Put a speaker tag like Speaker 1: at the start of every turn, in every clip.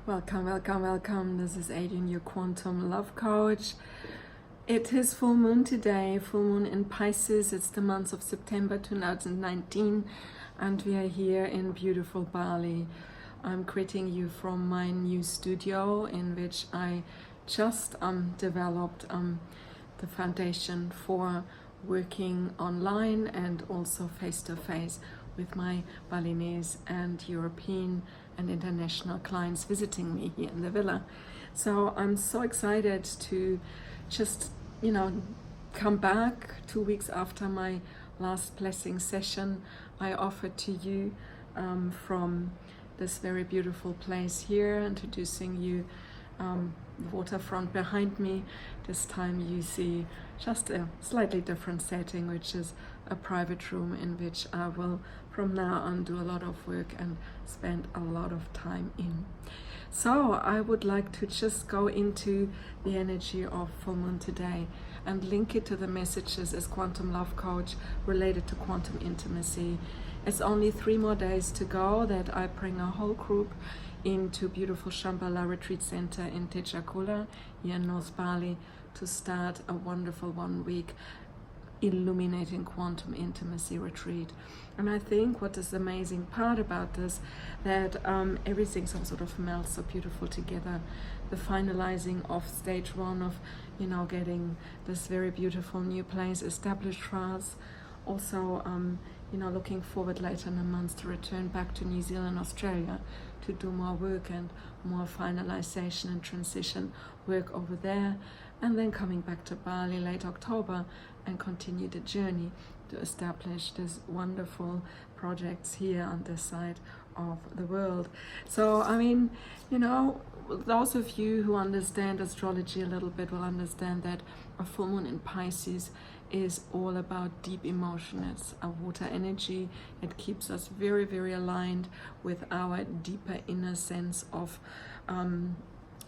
Speaker 1: Welcome, welcome, welcome. This is Adrian, your quantum love coach. It is full moon today, full moon in Pisces. It's the month of September 2019, and we are here in beautiful Bali. I'm greeting you from my new studio in which I just developed the foundation for working online and also face-to-face with my Balinese and European and international clients visiting me here in the villa. So I'm so excited to just, come back 2 weeks after my last blessing session I offered to you from this very beautiful place here, introducing you the waterfront behind me. This time you see just a slightly different setting, which is a private room in which I will from now on do a lot of work and spend a lot of time in. So I would like to just go into the energy of full moon today and link it to the messages as quantum love coach related to quantum intimacy. It's only 3 more days to go that I bring a whole group into beautiful Shambhala Retreat Center in Tejakula here in North Bali to start a wonderful 1-week illuminating quantum intimacy retreat. And I think what is the amazing part about this, that everything sort of melts so beautiful together. The finalizing of stage 1 of getting this very beautiful new place established for us. Also looking forward later in the month to return back to New Zealand, Australia, to do more work and more finalization and transition work over there, and then coming back to Bali late October and continue the journey to establish these wonderful projects here on this side of the world. So those of you who understand astrology a little bit will understand that a full moon in Pisces is all about deep emotion. It's a water energy. It keeps us very, very aligned with our deeper inner sense of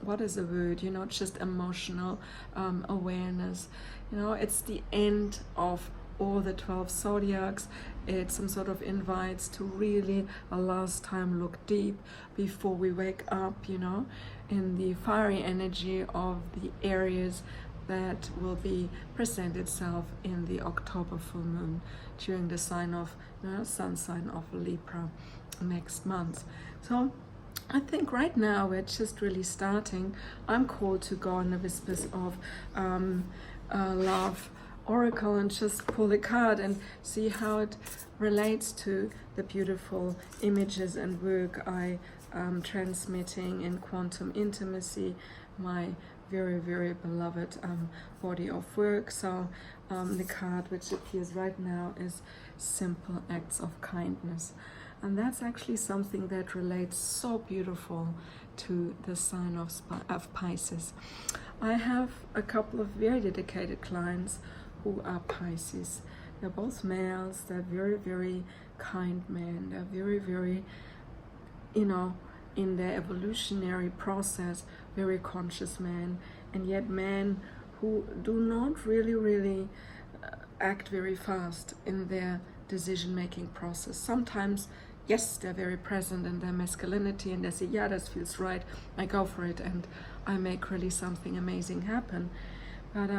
Speaker 1: what is the word? Just emotional awareness. It's the end of all the 12 zodiacs. It's some sort of invites to really a last time look deep before we wake up, in the fiery energy of the Aries that will be present itself in the October full moon during the sign of sun sign of Libra next month. So I think right now we're just really starting. I'm called to go on the whispers of love oracle and just pull a card and see how it relates to the beautiful images and work I am transmitting in quantum intimacy, my very, very beloved body of work. So the card which appears right now is Simple Acts of Kindness. And that's actually something that relates so beautiful to the sign of Pisces. I have a couple of very dedicated clients who are Pisces. They're both males. They're very, very kind men. They're very, very, in their evolutionary process, very conscious men, and yet men who do not really act very fast in their decision-making process. Sometimes, yes, they're very present in their masculinity and they say, yeah, this feels right, I go for it and I make really something amazing happen. But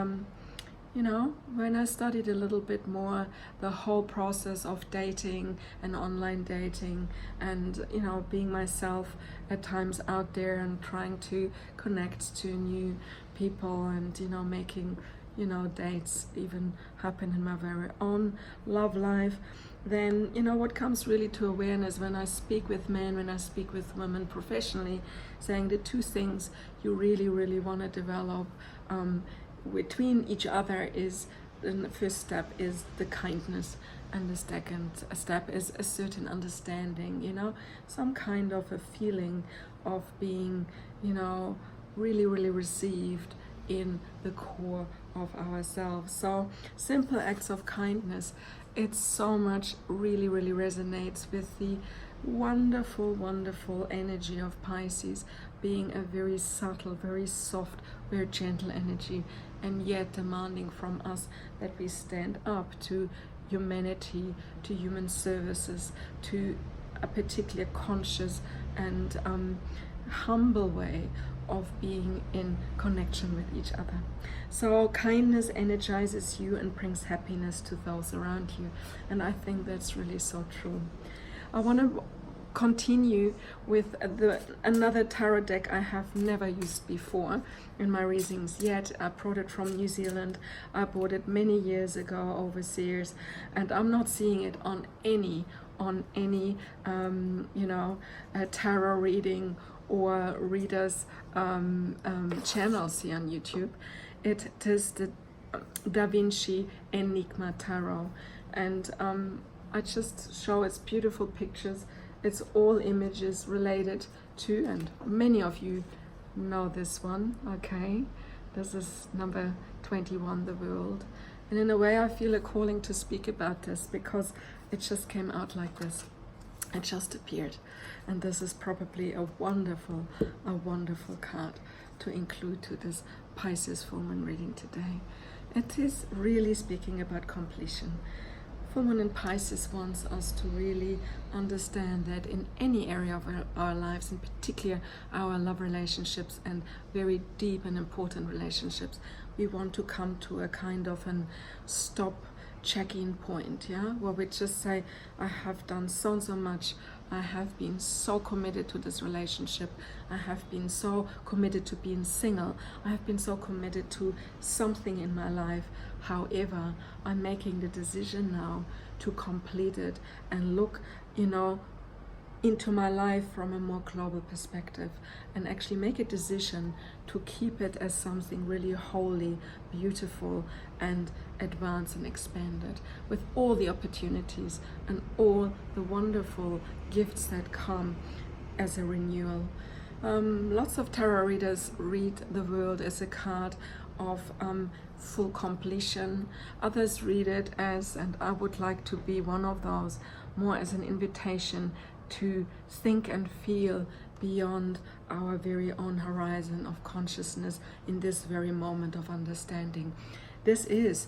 Speaker 1: when I studied a little bit more the whole process of dating and online dating and being myself at times out there and trying to connect to new people and making dates even happen in my very own love life, then what comes really to awareness when I speak with men, when I speak with women professionally, saying the 2 things you really want to develop between each other is, the first step is the kindness, and the second step is a certain understanding, some kind of a feeling of being really received in the core of ourselves. So simple acts of kindness, it so much really resonates with the wonderful energy of Pisces, being a very subtle, very soft, very gentle energy, and yet demanding from us that we stand up to humanity, to human services, to a particular conscious and humble way of being in connection with each other. So kindness energizes you and brings happiness to those around you. And I think that's really so true. I want to continue with another tarot deck I have never used before in my readings yet. I brought it from New Zealand. I bought it many years ago overseas, and I'm not seeing it on any tarot reading or readers channels here on YouTube. It is the Da Vinci Enigma Tarot, and I just show its beautiful pictures. It's all images related to, and many of you know this one, okay? This is number 21, the world. And in a way I feel a calling to speak about this because it just came out like this. It just appeared. And this is probably a wonderful card to include to this Pisces full moon reading today. It is really speaking about completion. Full moon in Pisces wants us to really understand that in any area of our lives, in particular our love relationships and very deep and important relationships, we want to come to a kind of an stop check-in point, where we just say, I have done so much. I have been so committed to this relationship. I have been so committed to being single. I have been so committed to something in my life. However, I'm making the decision now to complete it and look, into my life from a more global perspective, and actually make a decision to keep it as something really holy, beautiful, and advanced and expanded, with all the opportunities and all the wonderful gifts that come as a renewal. Lots of tarot readers read the world as a card of full completion. Others read it as, and I would like to be one of those, more as an invitation to think and feel beyond our very own horizon of consciousness in this very moment of understanding. This is,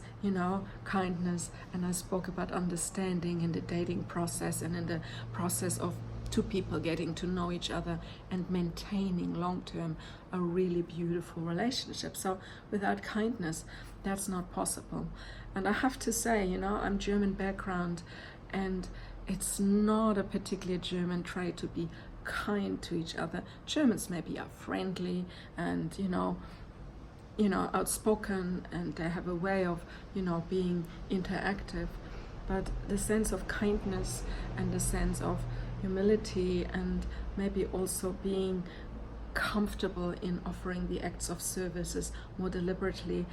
Speaker 1: kindness, and I spoke about understanding in the dating process and in the process of two people getting to know each other and maintaining long-term a really beautiful relationship. So without kindness, that's not possible. And I have to say, I'm German background, and it's not a particularly German trait to be kind to each other. Germans maybe are friendly and outspoken, and they have a way of being interactive, but the sense of kindness and the sense of humility and maybe also being comfortable in offering the acts of services more deliberately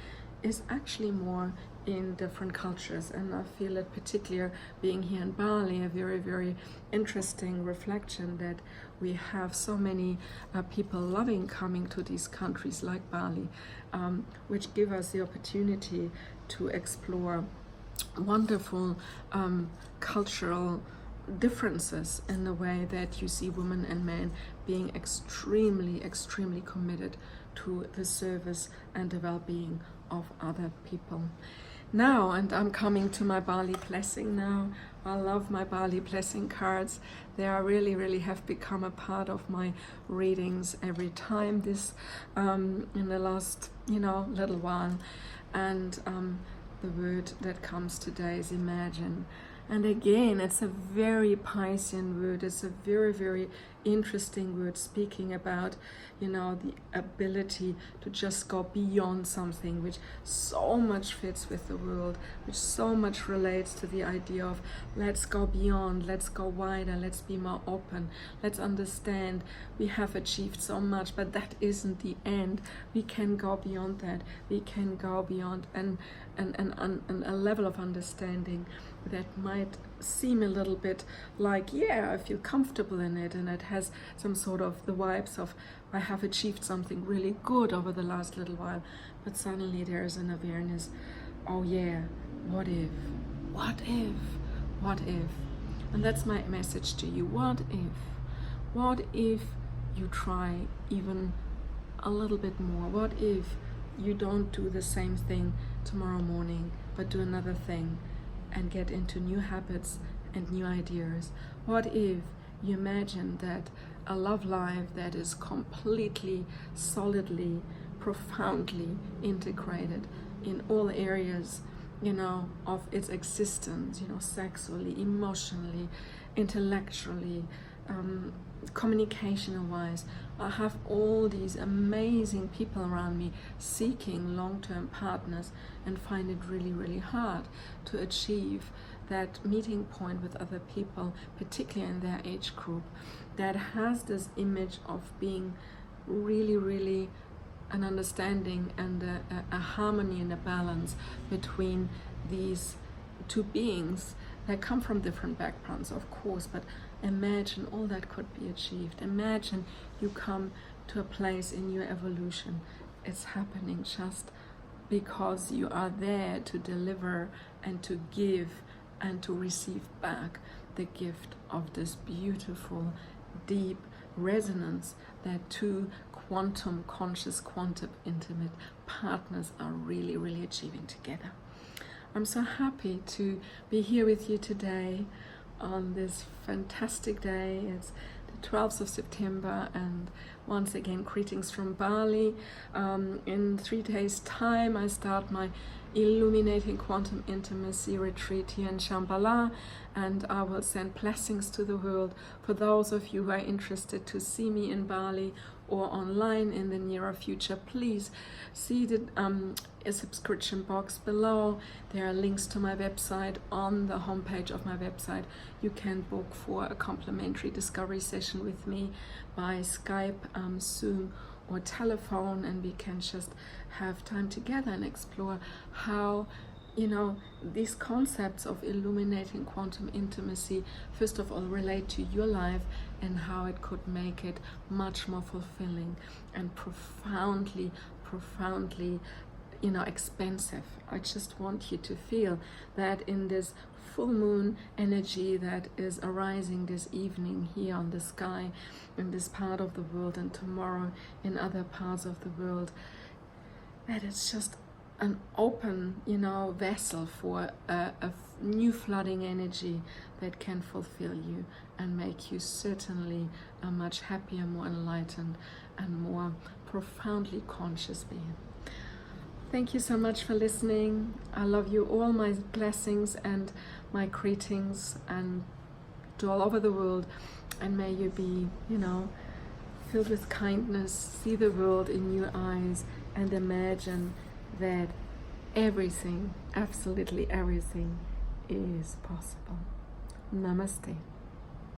Speaker 1: is actually more in different cultures. And I feel it particularly being here in Bali, a very, very interesting reflection that we have so many people loving coming to these countries like Bali, which give us the opportunity to explore wonderful cultural differences in the way that you see women and men being extremely committed to the service and the well-being of other people. Now, and I'm coming to my Bali blessing now. I love my Bali blessing cards. They are really have become a part of my readings every time this in the last little while. And the word that comes today is imagine. And again, it's a very Piscean word. It's a very interesting word, speaking about, the ability to just go beyond something, which so much fits with the world, which so much relates to the idea of let's go beyond, let's go wider, let's be more open, let's understand we have achieved so much, but that isn't the end. We can go beyond that. We can go beyond a level of understanding that might seem a little bit like, I feel comfortable in it, and it has some sort of the vibes of I have achieved something really good over the last little while, but suddenly there's an awareness, what if? And that's my message to you. What if you try even a little bit more? What if you don't do the same thing tomorrow morning, but do another thing and get into new habits and new ideas? What if you imagine that a love life that is completely, solidly, profoundly integrated in all areas, of its existence, sexually, emotionally, intellectually, communication-wise. I have all these amazing people around me seeking long-term partners and find it really, really hard to achieve that meeting point with other people, particularly in their age group, that has this image of being really, really an understanding and a harmony and a balance between these two beings that come from different backgrounds, of course, but imagine all that could be achieved. Imagine you come to a place in your evolution. It's happening just because you are there to deliver and to give and to receive back the gift of this beautiful, deep resonance that two quantum conscious, quantum intimate partners are really, really achieving together. I'm so happy to be here with you today on this fantastic day. It's the 12th of September, and once again, greetings from Bali. In 3 days' time, I start my Illuminating Quantum Intimacy retreat here in Shambhala, and I will send blessings to the world. For those of you who are interested to see me in Bali or online in the nearer future, please see a subscription box below. There are links to my website on the homepage of my website. You can book for a complimentary discovery session with me by Skype, Zoom, or telephone, and we can just have time together and explore how these concepts of illuminating quantum intimacy first of all relate to your life, and how it could make it much more fulfilling and profoundly expansive. I just want you to feel that in this full moon energy that is arising this evening here on the sky in this part of the world, and tomorrow in other parts of the world, that it's just an open vessel for a new flooding energy that can fulfill you and make you certainly a much happier, more enlightened, and more profoundly conscious being. Thank you so much for listening. I love you all. My blessings and my greetings and to all over the world, and may you be filled with kindness, see the world in new eyes, and imagine that everything, absolutely everything, is possible. Namaste.